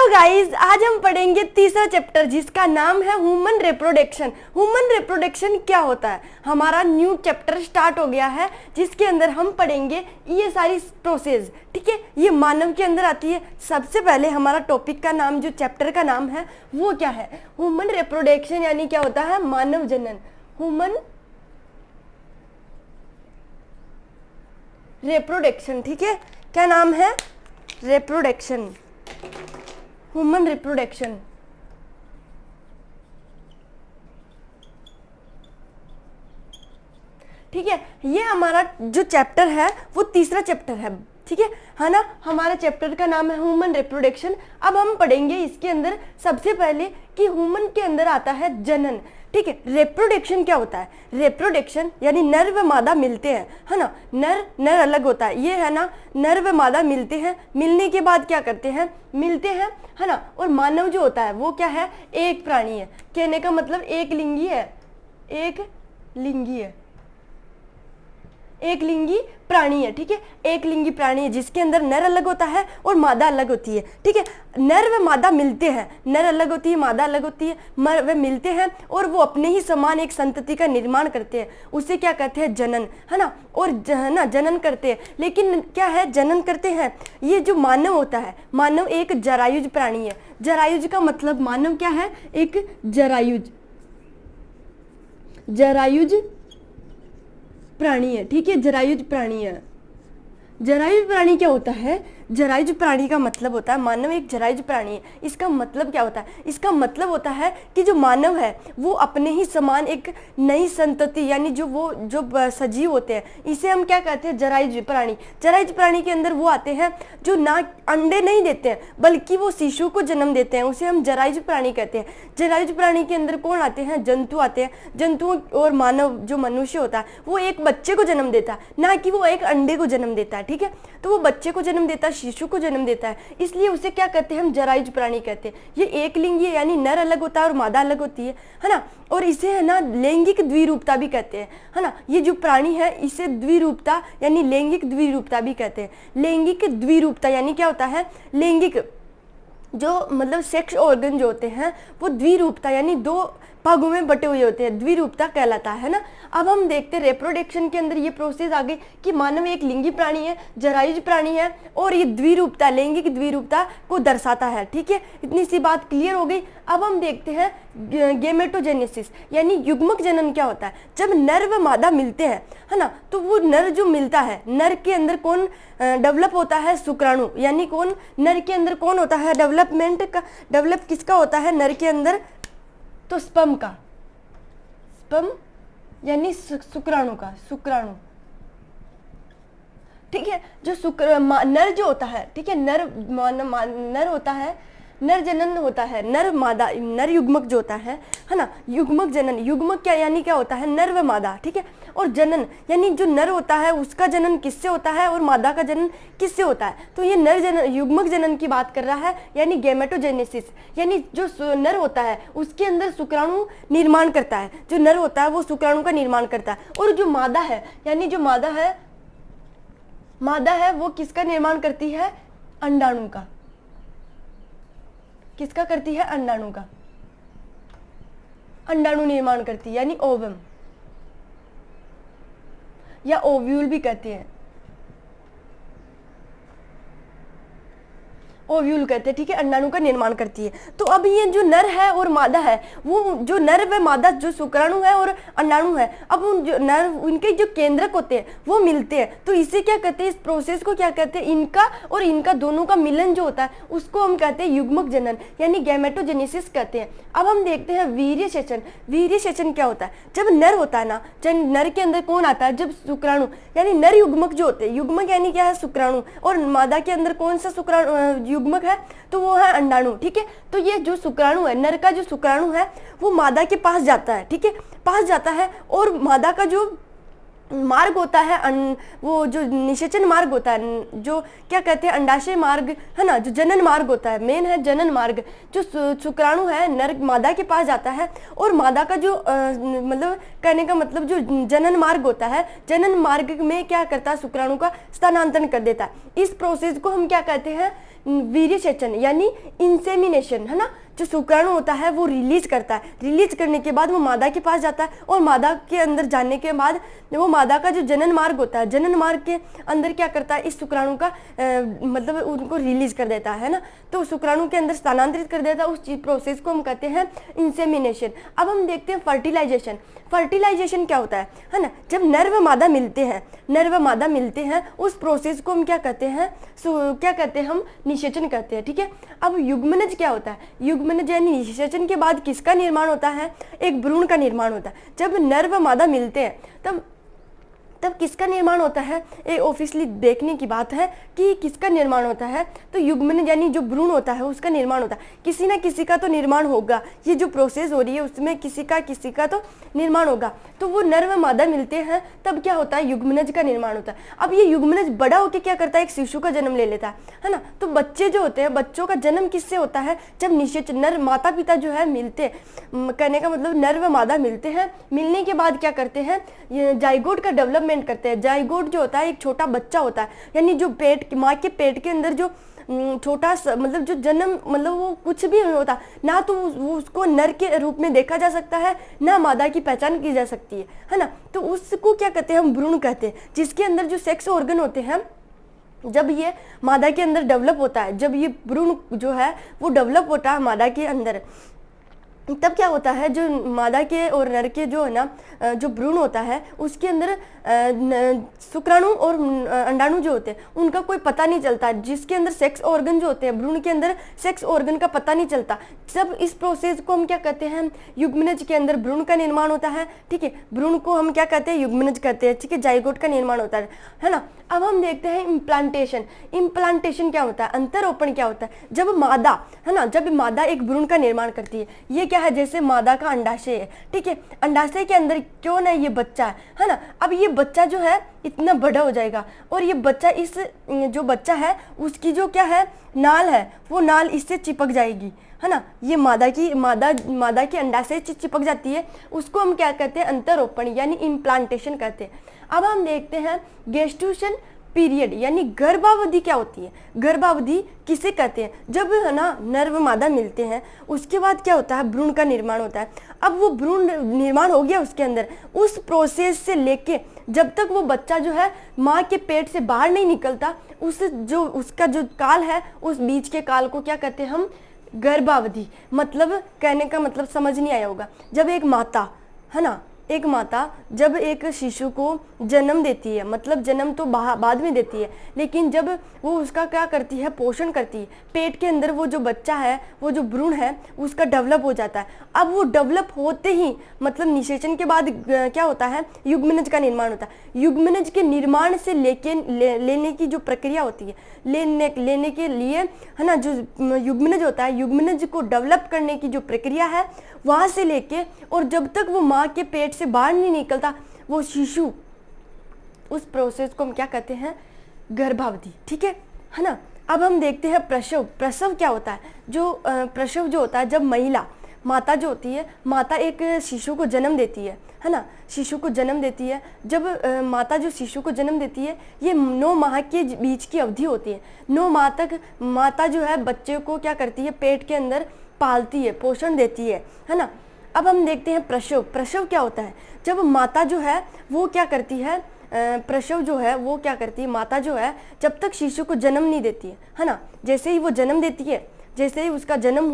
Hello guys, आज हम पढ़ेंगे तीसरा चैप्टर जिसका नाम है ह्यूमन रिप्रोडक्शन। ह्यूमन रिप्रोडक्शन क्या होता है? हमारा न्यू चैप्टर स्टार्ट हो गया है जिसके अंदर हम पढ़ेंगे ये सारी प्रोसेस। ठीक है, ये मानव के अंदर आती है। सबसे पहले हमारा टॉपिक का नाम, जो चैप्टर का नाम है वो क्या है? ह्यूमन रिप्रोडक्शन, यानी क्या होता है? मानव जनन। ह्यूमन रिप्रोडक्शन, ठीक है, क्या नाम है? Reproduction, human reproduction. ठीक है, ये हमारा जो चैप्टर है वो तीसरा चैप्टर है। ठीक है ना? हमारे चैप्टर का नाम है ह्यूमन रिप्रोडक्शन। अब हम पढ़ेंगे इसके अंदर सबसे पहले कि ह्यूमन के अंदर आता है जनन। ठीक है, रिप्रोडक्शन क्या होता है? रिप्रोडक्शन यानी नर व मादा मिलते हैं, है ना? नर अलग होता है, ये है ना, नर व मादा मिलते हैं। मिलने के बाद क्या करते हैं? मिलते हैं, है ना? और मानव जो होता है वो क्या है? एक प्राणी है। कहने का मतलब एक लिंगी है, एक लिंगी है, एक लिंगी प्राणी है। ठीक है, एक लिंगी प्राणी है जिसके अंदर नर अलग होता है और मादा अलग होती है। ठीक है, नर व मादा मिलते हैं, नर अलग होती है, मादा अलग होती है, वे मिलते हैं और वो अपने ही समान एक संतति का निर्माण करते हैं। उसे क्या कहते हैं? जनन, है ना? और है ना, जनन करते हैं। लेकिन क्या है? जनन करते हैं। ये जो मानव होता है, मानव एक जरायुज प्राणी है। जरायुज का मतलब, मानव क्या है? एक जरायुज प्राणी है। ठीक है, जरायुज प्राणी है। जरायुज प्राणी क्या होता है? जरायुज प्राणी का मतलब होता है, मानव एक जरायुज प्राणी है। इसका मतलब क्या होता है? इसका मतलब होता है कि जो मानव है वो अपने ही समान एक नई संतति, यानी जो सजीव होते हैं, इसे हम क्या कहते हैं? जरायुज प्राणी। जरायुज प्राणी के अंदर वो आते हैं जो ना अंडे नहीं देते हैं बल्कि वो शिशु को जन्म देते हैं, उसे हम जरायुज प्राणी कहते हैं। जरायुज प्राणी के अंदर कौन आते हैं? जंतु आते हैं। जंतुओं और मानव जो मनुष्य होता है वो एक बच्चे को जन्म देता है, ना कि वो एक अंडे को जन्म देता है। ठीक है, तो वो बच्चे को जन्म देता है, शिशु को जन्म देता है, इसलिए उसे क्या कहते हैं? हम जरायुज प्राणी कहते हैं। ये एक लिंगी है, यानी नर अलग होता है और मादा अलग होती है ना? और इसे है ना लैंगिक द्विरूपता भी कहते हैं, है ना? ये जो प्राणी है इसे द्विरूपता यानी लैंगिक द्विरूपता भी कहते हैं। लैंगिक द्विरूपता यानी क्या होता है? लैंगिक जो मतलब सेक्स ऑर्गन जो होते हैं वो द्विरूपता यानी दो भागों में बटे हुए होते हैं, द्विरूपता कहलाता है ना। अब हम देखते हैं रिप्रोडक्शन के अंदर ये प्रोसेस आ गई कि मानव एक लिंगी प्राणी है, जरायुज प्राणी है और ये द्विरूपता, लैंगिक द्विरूपता को दर्शाता है। ठीक है, इतनी सी बात क्लियर हो गई। अब हम देखते हैं गेमेटोजेनेसिस यानी युग्मक जनन क्या होता है? जब नर व मादा मिलते हैं, है ना, तो वो नर जो मिलता है, नर के अंदर कौन डेवलप होता है? शुक्राणु। यानी कौन? नर के अंदर कौन होता है? डेवलप किसका होता है नर के अंदर? तो स्पर्म का, स्पर्म यानी शुक्राणु का, शुक्राणु। ठीक है, जो नर जो होता है, ठीक है, नर होता है, नर जनन होता है, नर मादा, नर युग्मक जो होता है ना, युग्मक जनन। युग्मक क्या यानी क्या होता है? नर व मादा। ठीक है, और जनन यानी जो नर होता है उसका जनन किससे होता है और मादा का जनन किससे होता है? तो ये नर जनन, युग्मक जनन की बात कर रहा है, यानी गेमेटोजेनेसिस। यानी जो नर होता है उसके अंदर शुक्राणु निर्माण करता है, जो नर होता है वो शुक्राणु का निर्माण करता है। और जो मादा है, यानी जो मादा है वो किसका निर्माण करती है? अंडाणु का। किसका करती है? अंडाणु का। अंडाणु निर्माण करती है, यानी ओवम या ओव्यूल भी कहते हैं, ओव्यूल कहते हैं। ठीक है, अंडाणु का निर्माण करती है। तो अब ये जो नर है और मादा है, वो जो नर व मादा जो शुक्राणु है और अंडाणु है, अब उन जो नर, उनके जो केंद्रक होते हैं वो मिलते हैं। तो इसे क्या कहते हैं? इस प्रोसेस को क्या कहते हैं? इनका और इनका दोनों का मिलन जो होता है उसको हम कहते हैं युग्मक जनन यानी गैमेटोजेनेसिस कहते हैं। अब हम देखते हैं वीर्य सेचन। वीर्य सेचन क्या होता है? जब नर होता है ना, जब नर के अंदर कौन आता है? जब शुक्राणु यानी नर युग्मक जो होते हैं, युग्मक यानी क्या है? शुक्राणु। और मादा के अंदर कौन सा शुक्राणु युग्मक है? तो वो है अंडाणु। ठीक है, तो ये जो शुक्राणु है, नर का जो शुक्राणु है वो मादा के पास जाता है। ठीक है, पास जाता है और मादा का जो मार्ग होता है, वो जो निषेचन मार्ग होता है, जो क्या कहते हैं? अंडाशय मार्ग, है ना, जो जनन मार्ग होता है, मेन है जनन मार्ग। जो शुक्राणु है नर मादा के पास जाता है और मादा का जो मतलब कहने का मतलब जो जनन मार्ग होता है, जनन मार्ग में क्या करता है? शुक्राणु का स्थानांतरण कर देता है। इस प्रोसेस को हम क्या कहते हैं? वीर्यसेचन यानी इंसेमिनेशन, है ना, जो शुक्राणु होता है वो रिलीज करता है। रिलीज करने के बाद वो मादा के पास जाता है और मादा के अंदर जाने के बाद वो मादा का जो जनन मार्ग होता है, जनन मार्ग के अंदर क्या करता है, इस शुक्राणु का मतलब उनको रिलीज कर देता है ना, तो शुक्राणु के अंदर स्थानांतरित कर देता है। उस प्रोसेस को हम कहते हैं इंसेमिनेशन। अब हम देखते हैं फर्टिलाइजेशन। फर्टिलाइजेशन क्या होता है ना, जब नर व मादा मिलते हैं, नर व मादा मिलते हैं, उस प्रोसेस को हम क्या कहते हैं, क्या कहते हैं, हम निषेचन कहते हैं। ठीक है, अब युग्मनज क्या होता है, युग्मनज यानी निषेचन के बाद किसका निर्माण होता है, एक भ्रूण का निर्माण होता है। जब नर व मादा मिलते हैं तब किसका निर्माण होता है, ये ऑब्वियसली देखने की बात है कि किसका निर्माण होता है, तो युग्मनज यानी जो भ्रूण होता है उसका निर्माण होता है। किसी ना किसी का तो निर्माण होगा, ये जो प्रोसेस हो रही है उसमें किसी का तो निर्माण होगा। तो वो नर व मादा मिलते हैं तब क्या होता है, युग्मनज का निर्माण होता है। अब ये युग्मनज बड़ा होकर क्या करता है, एक शिशु का जन्म ले लेता है ना। तो बच्चे जो होते हैं, बच्चों का जन्म किससे होता है, जब निषेचन, नर माता पिता जो है मिलते, कहने का मतलब नर व मादा मिलते हैं, मिलने के बाद क्या करते हैं, जाइगोट का डेवलपमेंट करते हैं। जाइगोट जो होता है एक छोटा बच्चा होता है, यानी जो पेट, माँ के पेट के अंदर जो छोटा मतलब जो जन्म, मतलब वो कुछ भी नहीं होता ना, तो वो उसको नर के रूप में देखा जा सकता है ना मादा की पहचान की जा सकती है ना। तो उसको क्या कहते हैं, हम भ्रूण कहते हैं, जिसके अंदर जो सेक्स ऑर्गन होते हैं, जब ये मादा के अंदर डेवलप होता है, जब ये भ्रूण जो है वो डेवलप होता है मादा के अंदर, तब क्या होता है, जो मादा के और नर के जो है ना, जो भ्रूण होता है उसके अंदर शुक्राणु और अंडाणु जो होते हैं उनका कोई पता नहीं चलता, जिसके अंदर सेक्स ऑर्गन जो होते हैं, भ्रूण के अंदर सेक्स ऑर्गन का पता नहीं चलता। जब इस प्रोसेस को हम क्या कहते हैं, युग्मनज के अंदर भ्रूण का निर्माण होता है। ठीक है, भ्रूण को हम क्या कहते हैं, युग्मनज कहते हैं। ठीक है, जाइगोट का निर्माण होता है ना। अब हम देखते हैं इम्प्लांटेशन। इम्प्लांटेशन क्या होता है, अंतरोपण क्या होता है, जब मादा, है ना, जब मादा एक भ्रूण का निर्माण करती है। ये क्या है, जैसे मादा का अंडाशय है। ठीक है, अंडाशय के अंदर क्यों ना ये बच्चा है ना। अब ये बच्चा जो है इतना बड़ा हो जाएगा और ये बच्चा, इस जो बच्चा है उसकी जो क्या है, नाल है, वो नाल इससे चिपक जाएगी, है ना। ये मादा के अंडाशय से चिपक जाती है, उसको हम क्या कहते हैं, अंतरोपण यानी इम्प्लांटेशन कहते हैं। अब हम देखते हैं गेस्टेशन पीरियड यानी गर्भावधि क्या होती है। गर्भावधि किसे कहते हैं, जब है ना नर व मादा मिलते हैं उसके बाद क्या होता है, भ्रूण का निर्माण होता है। अब वो भ्रूण निर्माण हो गया उसके अंदर, उस प्रोसेस से लेके जब तक वो बच्चा जो है माँ के पेट से बाहर नहीं निकलता, उसका जो काल है, उस बीच के काल को क्या कहते हैं हम, गर्भावधि। मतलब कहने का मतलब समझ नहीं आया होगा, जब एक माता, है ना, एक माता जब एक शिशु को जन्म देती है, मतलब जन्म तो बाद में देती है, लेकिन जब वो उसका क्या करती है, पोषण करती है, पेट के अंदर वो जो बच्चा है, वो जो भ्रूण है उसका डेवलप हो जाता है। अब वो डेवलप होते ही मतलब निषेचन के बाद क्या होता है, युग्मनज का निर्माण होता है। युग्मनज के निर्माण से लेने की जो प्रक्रिया होती है, लेने के लिए, है ना, जो युग्मनज होता है, युग्मनज को डेवलप करने की जो प्रक्रिया है, वहाँ से लेके और जब तक वो माँ के पेट से बाहर नहीं निकलता वो शिशु, उस प्रोसेस को हम क्या कहते हैं, गर्भावधि। ठीक है ना। अब हम देखते हैं प्रसव। प्रसव क्या होता है, जो प्रसव जो होता है, जब माता जो होती है, माता एक शिशु को जन्म देती है ना, शिशु को जन्म देती है। जब माता जो शिशु को जन्म देती है, ये 9 माह के बीच की अवधि होती है। 9 माह तक माता जो है बच्चे को क्या करती है, पेट के अंदर पालती है, पोषण देती है ना। अब हम देखते हैं प्रसव। प्रसव क्या होता है, जब माता जो है वो क्या करती है, प्रसव जो है वो क्या करती है, माता जो है जब तक शिशु को जन्म नहीं देती है ना, जैसे ही वो जन्म देती है, जैसे ही उसका जन्म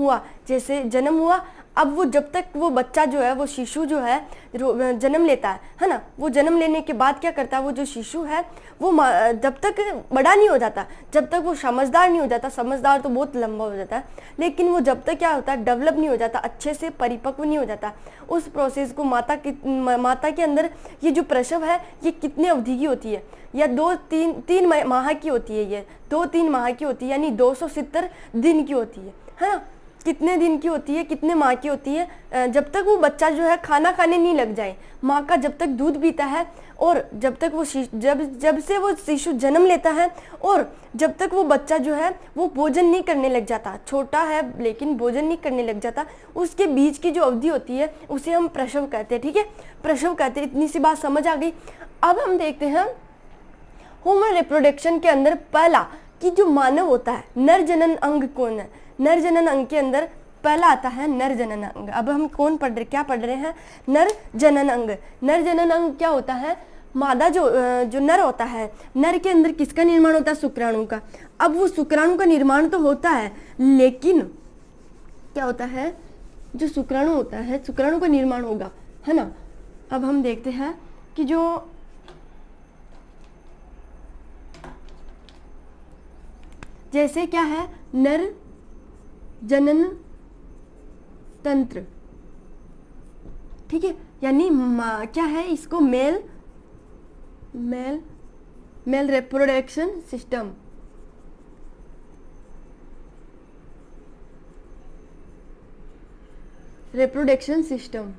हुआ, अब वो जब तक वो बच्चा जो है, वो शिशु जो है जन्म लेता है ना, वो जन्म लेने के बाद क्या करता है, वो जो शिशु है वो जब तक बड़ा नहीं हो जाता, जब तक वो समझदार नहीं हो जाता, समझदार तो बहुत लंबा हो जाता है, लेकिन वो जब तक क्या होता है, डेवलप नहीं हो जाता, अच्छे से परिपक्व नहीं हो जाता, उस प्रोसेस को माता के अंदर ये जो प्रसव है ये कितने अवधि की होती है, या 2-3 माह की होती है, ये 2-3 माह की होती है, यानी 270 दिन की होती है ना। कितने दिन की होती है, कितने माह की होती है, जब तक वो बच्चा जो है खाना खाने नहीं लग जाए, माँ का जब तक दूध पीता है, और जब तक वो जब से वो शिशु जन्म लेता है, और जब तक वो बच्चा जो है वो भोजन नहीं करने लग जाता, छोटा है लेकिन भोजन नहीं करने लग जाता, उसके बीच की जो अवधि होती है उसे हम प्रसव कहते हैं। ठीक है, प्रसव कहते हैं। इतनी सी बात समझ आ गई। अब हम देखते हैं ह्यूमन रिप्रोडक्शन के अंदर पहला कि जो मानव होता है, नर जनन अंग कौन है? नर जनन अंग के अंदर पहला आता है नर जनन अंग। अब हम क्या पढ़ रहे हैं? नर जनन अंग। नर जनन अंग क्या होता है? मादा जो नर होता है, नर के अंदर किसका निर्माण होता है? शुक्राणु का। अब वो शुक्राणु का निर्माण तो होता है, लेकिन क्या होता है? जो शुक्राणु होता है, शुक्राणु का निर्माण होगा, है ना। अब हम देखते हैं कि जो जैसे क्या है, नर जनन तंत्र, ठीक है, यानी क्या है इसको? Male reproduction system. Reproduction system,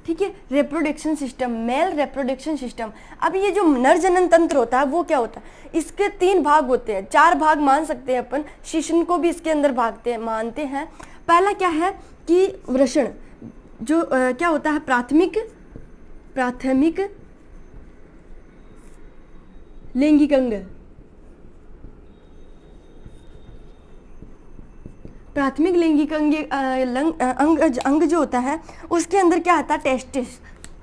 ठीक है, reproduction system, male reproduction system. अब ये जो नर जनन तंत्र होता है वो क्या होता है? इसके 3 भाग होते हैं, 4 भाग मान सकते हैं अपन, शिशन को भी इसके अंदर मानते हैं। पहला क्या है कि वृषण, जो क्या होता है? प्राथमिक लैंगिक अंग। प्राथमिक लैंगिक अंग जो होता है उसके अंदर क्या आता है? टेस्टिस,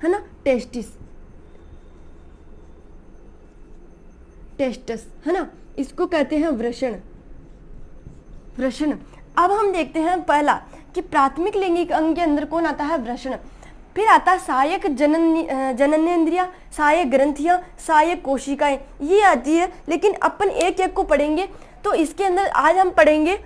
है ना, टेस्टिस, है ना, इसको कहते हैं वृषण। अब हम देखते हैं पहला कि प्राथमिक लैंगिक अंग के अंदर कौन आता है? वृषण। फिर आता है सहायक जननेंद्रिया, सहायक ग्रंथियां, सहायक कोशिकाएं, ये आती है। लेकिन अपन एक एक को पढ़ेंगे, तो इसके अंदर आज हम पढ़ेंगे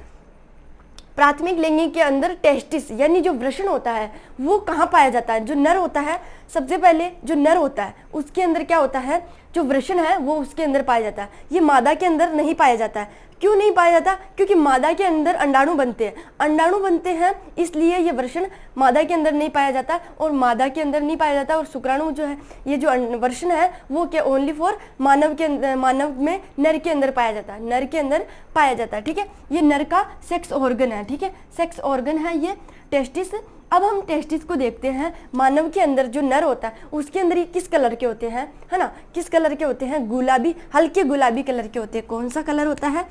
प्राथमिक लैंगिक के अंदर टेस्टिस, यानी जो वृषण होता है वो कहाँ पाया जाता है? जो नर होता है, सबसे पहले जो नर होता है उसके अंदर क्या होता है? जो वृषण है वो उसके अंदर पाया जाता है। ये मादा के अंदर नहीं पाया जाता है। क्यों नहीं पाया जाता? क्योंकि मादा के अंदर अंडाणु बनते हैं, इसलिए ये वृषण मादा के अंदर नहीं पाया जाता, और मादा के अंदर नहीं पाया जाता। और शुक्राणु जो है, ये जो वृषण है वो क्या ओनली फॉर मानव में नर के अंदर पाया जाता है, नर के अंदर पाया जाता है, ठीक है। ये नर का सेक्स ऑर्गन है, ठीक है, सेक्स ऑर्गन है ये टेस्टिस। अब हम टेस्टिस को देखते हैं। मानव के अंदर जो नर होता है उसके अंदर ये किस कलर के होते हैं? है ना, किस कलर के होते हैं? गुलाबी, हल्के गुलाबी कलर के होते हैं। कौन सा कलर होता है?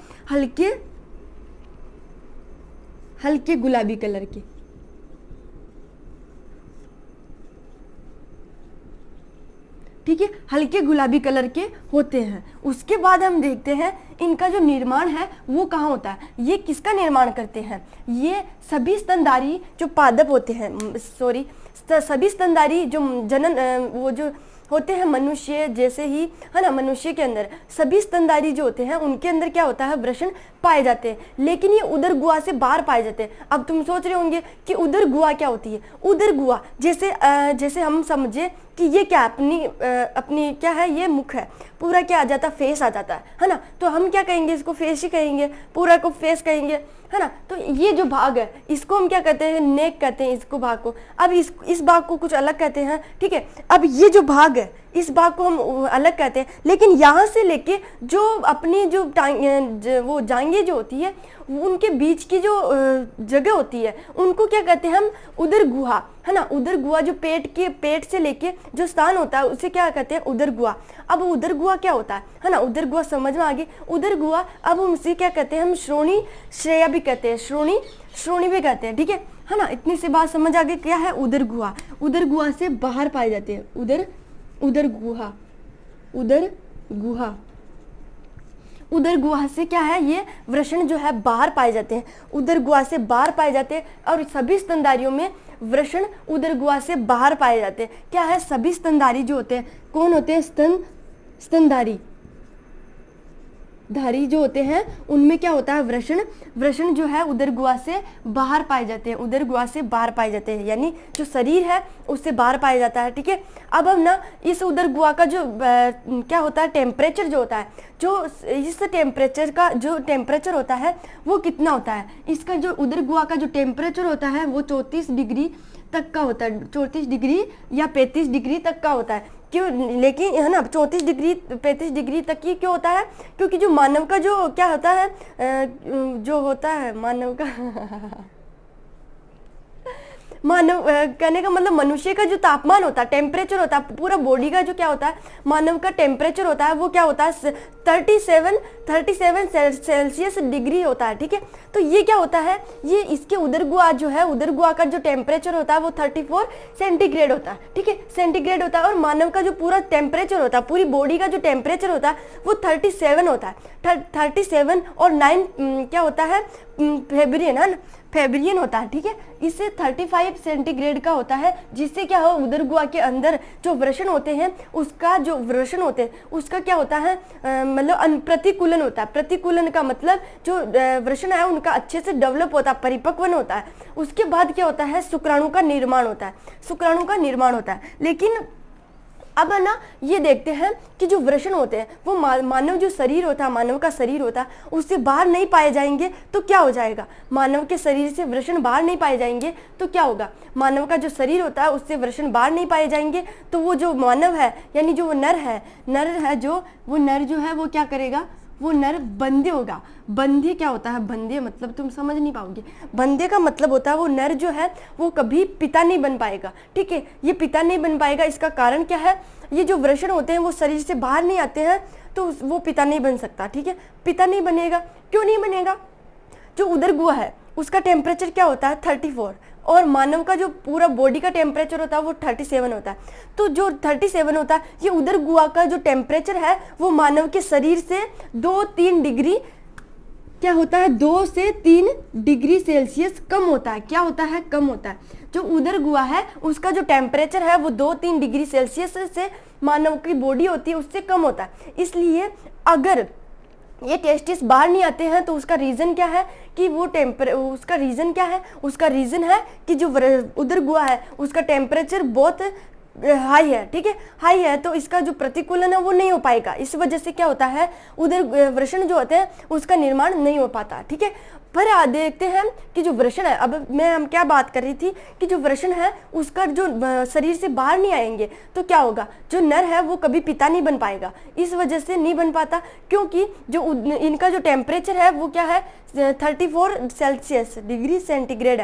हल्के गुलाबी कलर के, ठीक है, हल्के गुलाबी कलर के होते हैं। उसके बाद हम देखते हैं इनका जो निर्माण है वो कहाँ होता है? ये किसका निर्माण करते हैं? ये सभी स्तनधारी जो पादप होते हैं, सभी स्तनधारी जो वो जो होते हैं मनुष्य जैसे ही, है ना, मनुष्य के अंदर सभी स्तनधारी जो होते हैं उनके अंदर क्या होता है? वृषण पाए जाते हैं, लेकिन ये उदर गुहा से बाहर पाए जाते हैं। अब तुम सोच रहे होंगे कि उदर गुहा क्या होती है? उदर गुहा जैसे हम समझे कि ये क्या अपनी क्या है? ये मुख है, पूरा क्या आ जाता है? फेस आ जाता है ना। तो हम क्या कहेंगे? इसको फेस ही कहेंगे, पूरा को फेस कहेंगे, है ना। तो ये जो भाग है इसको हम क्या कहते हैं? नेक कहते हैं इसको, भाग को। अब इस भाग को कुछ अलग कहते हैं, ठीक है। अब ये जो भाग है इस भाग को हम अलग कहते हैं, लेकिन यहाँ से लेके जो अपनी जो वो जांघें जो होती है उनके बीच की जो जगह होती है उनको क्या कहते हैं हम? उदर गुहा, है ना। उदर गुहा जो पेट से लेके जो स्थान होता है उसे क्या कहते हैं? उदर गुहा। अब उदर गुहा क्या होता है ना, उदर गुहा समझ में आ गई। उदर गुहा अब हम उसे क्या कहते हैं? हम श्रोणी श्रेया भी कहते हैं, श्रोणी भी कहते हैं, ठीक है ना। इतनी सी बात समझ आ गई। क्या है? उदर गुहा। उदर गुहा से बाहर पाए जाते हैं, उदर गुहा से क्या है? ये वृषण जो है बाहर पाए जाते हैं, उदर गुहा से बाहर पाए जाते हैं। और सभी स्तनधारियों में वृषण उदर गुहा से बाहर पाए जाते हैं। क्या है? सभी स्तनधारी जो होते हैं, कौन होते हैं? स्तनधारी जो होते हैं उनमें क्या होता है? वृषण जो है उदर गुहा से बाहर पाए जाते हैं, उदर गुहा से बाहर पाए जाते हैं, यानी जो शरीर है उससे बाहर पाया जाता है, ठीक है। अब हम ना इस उदर गुहा का जो क्या होता है? टेम्परेचर जो होता है, जो इस टेम्परेचर का जो टेम्परेचर होता है वो कितना होता है? इसका जो उदर गुहा का जो टेम्परेचर होता है वो 34 डिग्री तक का होता है, 34 डिग्री या 35 डिग्री तक का होता है। क्यों? लेकिन है ना, 34 डिग्री 35 डिग्री तक ही क्यों होता है? क्योंकि जो मानव का जो क्या होता है, जो होता है मानव का मानव कहने का मतलब मनुष्य का जो तापमान होता है, टेम्परेचर होता है, पूरा बॉडी का जो क्या होता है, मानव का टेम्परेचर होता है, वो क्या होता है 37 सेल्सियस डिग्री होता है। ठीक है, तो ये क्या होता है, ये इसके उदर गुहा जो है, उदर गुहा का जो टेम्परेचर होता है वो 34 सेंटीग्रेड होता है। ठीक है, सेंटीग्रेड होता है। और मानव का जो पूरा टेम्परेचर होता है, पूरी बॉडी का जो टेम्परेचर होता है वो 37 होता है। 37 और 9 क्या होता है, फेब्रियन है ना, फेब्रियन होता है। ठीक है, इससे 35 सेंटीग्रेड का होता है, जिससे क्या हो, उदर गुहा के अंदर जो वृषण होते हैं उसका जो वृषण होते हैं उसका क्या होता है, मतलब प्रतिकूलन होता है। प्रतिकूलन का मतलब जो वृषण है उनका अच्छे से डेवलप होता है, परिपक्वन होता है। उसके बाद क्या होता है, शुक्राणु का निर्माण होता है, शुक्राणु का निर्माण होता है। लेकिन अब है ना, ये देखते हैं कि जो वृषण होते हैं वो मानव जो शरीर होता है, मानव का शरीर होता है, उससे बाहर नहीं पाए जाएंगे तो क्या हो जाएगा, मानव के शरीर से वृषण बाहर नहीं पाए जाएंगे तो क्या होगा, मानव का जो शरीर होता है उससे वृषण बाहर नहीं पाए जाएंगे तो वो जो मानव है, यानी जो वो नर है जो वो नर जो है वो क्या करेगा, वो नर बंधे होगा। बंधे क्या होता है, बंधे मतलब तुम समझ नहीं पाओगे। बंधे का मतलब होता है वो नर जो है वो कभी पिता नहीं बन पाएगा। ठीक है, ये पिता नहीं बन पाएगा। इसका कारण क्या है, ये जो वृषण होते हैं वो शरीर से बाहर नहीं आते हैं तो वो पिता नहीं बन सकता। ठीक है, पिता नहीं बनेगा। क्यों नहीं बनेगा, जो उदर गुहा है उसका टेम्परेचर क्या होता है 34, और मानव का जो पूरा बॉडी का टेम्परेचर होता है वो 37 होता है। तो जो 37 होता है, ये उदर गुहा का जो टेम्परेचर है वो मानव के शरीर से 2-3 डिग्री क्या होता है, 2 से 3 डिग्री सेल्सियस कम होता है। क्या होता है, कम होता है। जो उदर गुहा है उसका जो टेम्परेचर है वो 2-3 डिग्री सेल्सियस से मानव की बॉडी होती है उससे कम होता है। इसलिए अगर ये टेस्टिस बाहर नहीं आते हैं तो उसका रीज़न क्या है कि वो उसका रीज़न क्या है, उसका रीज़न है कि जो उदर गुहा है उसका टेम्परेचर बहुत हाई है। ठीक है, हाई है तो इसका जो प्रतिकूलन है वो नहीं हो पाएगा। इस वजह से क्या होता है, उदर वृषण जो होते हैं उसका निर्माण नहीं हो पाता। ठीक है, पर देखते हैं कि जो वृषण है, अब हम क्या बात कर रही थी कि जो वृषण है उसका जो शरीर से बाहर नहीं आएंगे तो क्या होगा, जो नर है वो कभी पिता नहीं बन पाएगा। इस वजह से नहीं बन पाता क्योंकि जो इनका जो टेम्परेचर है वो क्या है 34 सेल्सियस डिग्री सेंटीग्रेड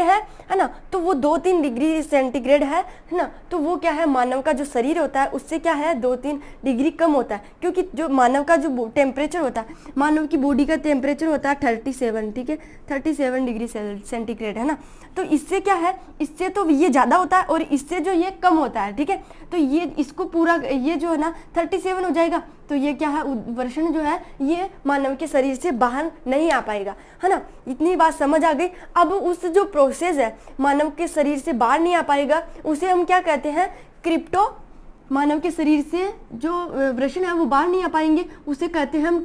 है ना, तो वो 2-3 डिग्री सेंटीग्रेड है ना, तो वो क्या है, मानव का जो शरीर होता है उससे क्या है 2-3 डिग्री कम होता है। क्योंकि जो मानव का जो टेम्परेचर होता है, मानव की बॉडी का टेम्परेचर होता है 37, ठीक है 37 डिग्री सेंटीग्रेड है ना, तो इससे क्या है, इससे तो ये ज़्यादा होता है और इससे जो ये कम होता है। ठीक है, तो ये इसको पूरा ये जो है ना 37 हो जाएगा, तो ये क्या है, वृषण जो है ये मानव के शरीर से बाहर नहीं आ पाएगा, है ना। इतनी बात समझ आ गई। अब उस जो प्रोसेस है मानव के शरीर से बाहर नहीं आ पाएगा उसे हम क्या कहते हैं, क्रिप्टो, मानव के शरीर से जो वृषण है वो बाहर नहीं आ पाएंगे उसे कहते हैं हम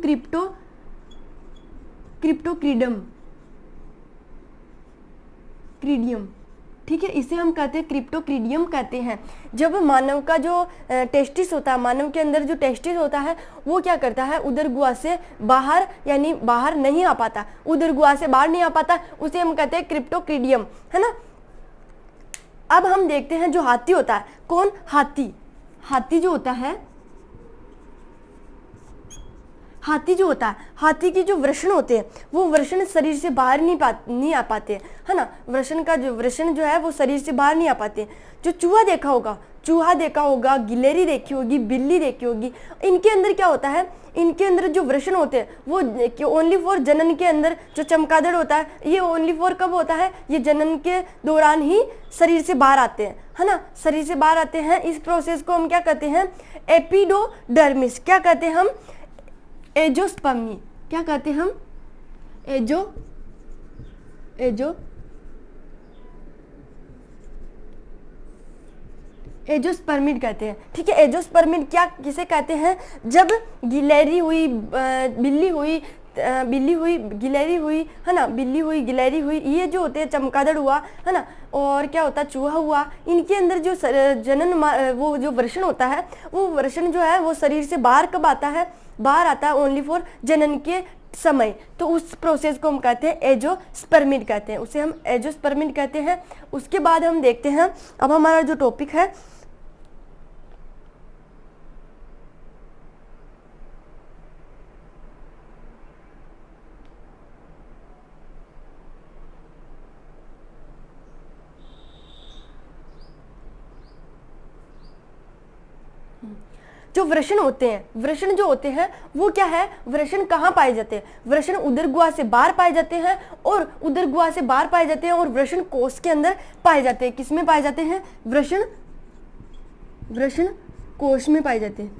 क्रीडियम। ठीक है, इसे हम कहते हैं क्रिप्टोक्रीडियम कहते हैं। जब मानव का जो टेस्टिस होता है, मानव के अंदर जो टेस्टिस होता है वो क्या करता है, उदर गुहा से बाहर यानी बाहर नहीं आ पाता, उदर गुहा से बाहर नहीं आ पाता, उसे हम कहते हैं क्रिप्टोक्रीडियम, है ना। अब हम देखते हैं जो हाथी होता है, कौन, हाथी जो होता है, हाथी जो होता है, हाथी की जो वृषण होते हैं वो वृषण शरीर से बाहर नहीं आ पाते हैं, है ना। वृषण जो है वो शरीर से बाहर नहीं आ पाते। जो चूहा देखा होगा, गिलहरी देखी होगी, बिल्ली देखी होगी, इनके अंदर क्या होता है, इनके अंदर जो वृषण होते हैं वो ओनली फॉर जनन के अंदर जो चमगादड़ होता है, ये ओनली फॉर कब होता है, ये जनन के दौरान ही शरीर से बाहर आते हैं, है ना, शरीर से बाहर आते हैं। इस प्रोसेस को हम क्या कहते हैं, एपिडोडर्मिस, क्या कहते हैं हम, एंजियोस्पर्मी, क्या कहते हैं हम, एंजियोस्पर्मिड कहते हैं। ठीक है, एंजियोस्पर्मिड क्या किसे कहते हैं, जब गिलहरी हुई, बिल्ली हुई, गिलहरी हुई, है ना, बिल्ली हुई, गिलहरी हुई, ये जो होते हैं, चमगादड़ हुआ, है ना, और क्या होता है, चूहा हुआ, इनके अंदर जो वो जो वृषण होता है वो वृषण जो है वो शरीर से बाहर कब आता है, बाहर आता है ओनली फॉर जनन के समय, तो उस प्रोसेस को हम कहते हैं एंजियोस्पर्मिड कहते हैं, उसे हम एंजियोस्पर्मिड कहते हैं। उसके बाद हम देखते हैं, अब हमारा जो टॉपिक है जो वृषण होते हैं, वृषण जो होते हैं वो क्या है, वृषण कहाँ पाए जाते हैं, वृषण उदर गुहा से बाहर पाए जाते हैं, और उदर गुहा से बाहर पाए जाते हैं और वृषण कोष के अंदर पाए जाते हैं। किसमें पाए जाते हैं, वृषण कोष में पाए जाते हैं,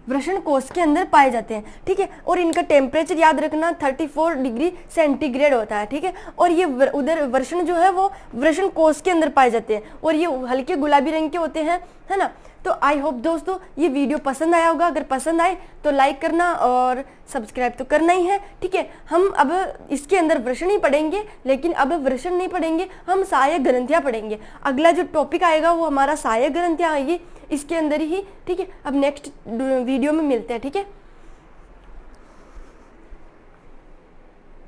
वृषण कोष के अंदर पाए जाते हैं, ठीक है। और इनका टेम्परेचर याद रखना 34 डिग्री सेंटीग्रेड होता है, ठीक है। और ये उधर वृषण जो है वो वृषण कोष के अंदर पाए जाते हैं, और ये हल्के गुलाबी रंग के होते हैं, है ना। तो आई होप दोस्तों ये वीडियो पसंद आया होगा, अगर पसंद आए तो लाइक करना और सब्सक्राइब तो करना ही है, ठीक है। हम अब इसके अंदर वृषण ही पढ़ेंगे, लेकिन अब वृषण नहीं पढ़ेंगे, हम सहायक ग्रंथियाँ पढ़ेंगे। अगला जो टॉपिक आएगा वो हमारा सहायक ग्रंथियाँ आएगी इसके अंदर ही, ठीक है। अब नेक्स्ट वीडियो में मिलते हैं, ठीक है।